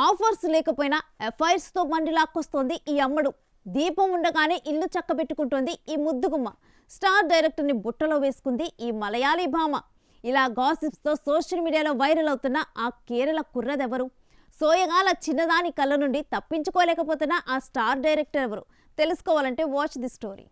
Offers లేకపోయినా FIRs తో బండి లాక్కొస్తోంది ఈ అమ్మడు. దీపం ఉండగానే ఇల్లు చక్కబెట్టుకుంటోంది ఈ ముద్దుగుమ్మ. స్టార్ డైరెక్టర్ ని బుట్టలో వేసుకుంది ఈ మలయాళీ భామ. ఇలా గాసిప్స్ తో సోషల్ మీడియాలో వైరల్ అవుతున్న ఆ కేరళ కుర్రదెవరు? సోయగాల చిన్నదాని కళ్ళ నుండి తప్పించుకోలేకపోతున్న ఆ స్టార్ డైరెక్టర్ ఎవరు? తెలుసుకోవాలంటే watch the story.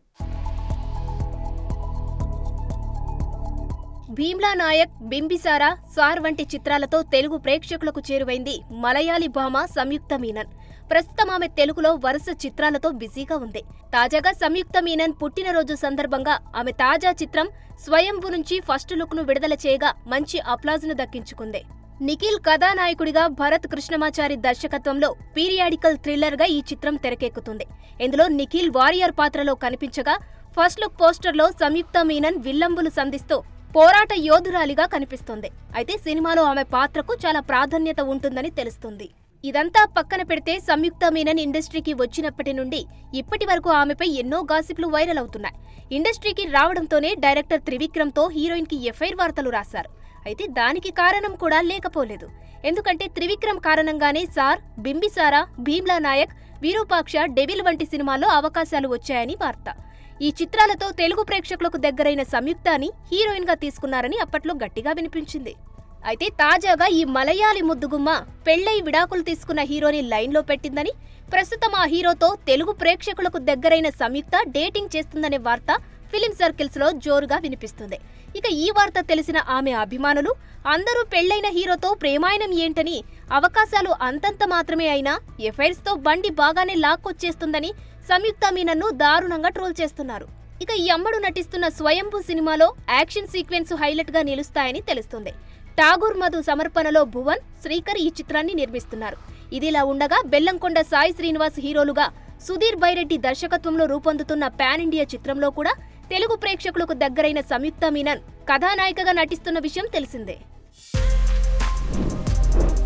Bheemla Nayak, Bimbisara, Sir వంటి చిత్రాలతో తెలుగు ప్రేక్షకులకు చేరువైంది మలయాళీ భామ సంయుక్త మీనన్. ప్రస్తుతం ఆమె తెలుగులో వరుస చిత్రాలతో బిజీగా ఉంది. తాజాగా సంయుక్త మీనన్ పుట్టినరోజు సందర్భంగా ఆమె తాజా చిత్రం స్వయంభు నుంచి ఫస్ట్ లుక్ ను విడుదల చేయగా మంచి అప్లాజ్ను దక్కించుకుంది. నిఖిల్ కథానాయకుడిగా భరత్ కృష్ణమాచారి దర్శకత్వంలో పీరియాడికల్ థ్రిల్లర్ గా ఈ చిత్రం తెరకెక్కుతుంది. ఇందులో నిఖిల్ వారియర్ పాత్రలో కనిపించగా ఫస్ట్ లుక్ పోస్టర్లో సంయుక్త మీనన్ విల్లంబులు సంధిస్తూ పోరాట యోధురాలిగా కనిపిస్తోంది. అయితే సినిమాలో ఆమె పాత్రకు చాలా ప్రాధాన్యత ఉంటుందని తెలుస్తుంది. ఇదంతా పక్కన పెడితే సంయుక్త మీనన్ ఇండస్ట్రీకి వచ్చినప్పటి నుండి ఇప్పటి వరకు ఆమెపై ఎన్నో గాసిప్లు వైరల్ అవుతున్నాయి. ఇండస్ట్రీకి రావడంతోనే డైరెక్టర్ త్రివిక్రమ్తో హీరోయిన్ కి ఎఫ్ఐఆర్ వార్తలు రాశారు. అయితే దానికి కారణం కూడా లేకపోలేదు. ఎందుకంటే త్రివిక్రమ్ కారణంగానే సార్, బింబిసారా, భీమ్లా నాయక్, విరూపాక్ష, డెవిల్ వంటి సినిమాల్లో అవకాశాలు వచ్చాయని వార్త. ఈ చిత్రాలతో తెలుగు ప్రేక్షకులకు దగ్గరైన సంయుక్తాని హీరోయిన్ గా తీసుకున్నారని అప్పట్లో గట్టిగా వినిపించింది. అయితే తాజాగా ఈ మలయాళీ ముద్దుగుమ్మ పెళ్లై విడాకులు తీసుకున్న హీరోని లైన్లో పెట్టిందని, ప్రస్తుతం ఆ హీరోతో తెలుగు ప్రేక్షకులకు దగ్గరైన సంయుక్త డేటింగ్ చేస్తుందనే వార్త ఫిలిం సర్కిల్స్ లో జోరుగా వినిపిస్తుంది. ఇక ఈ వార్త తెలిసిన ఆమె అభిమానులు అందరూ పెళ్లైన హీరోతో ప్రేమాయణం ఏంటని, అవకాశాలు అంతంత మాత్రమే అయినా ఎఫ్ఐఆర్స్ తో బండి బాగానే లాక్కొచ్చేస్తుందని సంయుక్త మీనన్ను దారుణంగా ట్రోల్ చేస్తున్నారు. ఇక ఈ అమ్మడు నటిస్తున్న స్వయంభూ సినిమాలో యాక్షన్ సీక్వెన్స్ హైలైట్ గా నిలుస్తాయని తెలుస్తుంది. ఠాగూర్ మధు సమర్పణలో భువన్, శ్రీకర్ ఈ చిత్రాన్ని నిర్మిస్తున్నారు. ఇదిలా ఉండగా బెల్లంకొండ సాయి శ్రీనివాస్ హీరోలుగా సుధీర్ బైరెడ్డి దర్శకత్వంలో రూపొందుతున్న పాన్ ఇండియా చిత్రంలో కూడా తెలుగు ప్రేక్షకులకు దగ్గరైన సంయుక్త మీనన్ కథానాయికగా నటిస్తున్న విషయం తెలిసిందే.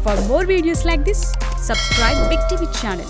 For more videos like this, subscribe Big TV channel.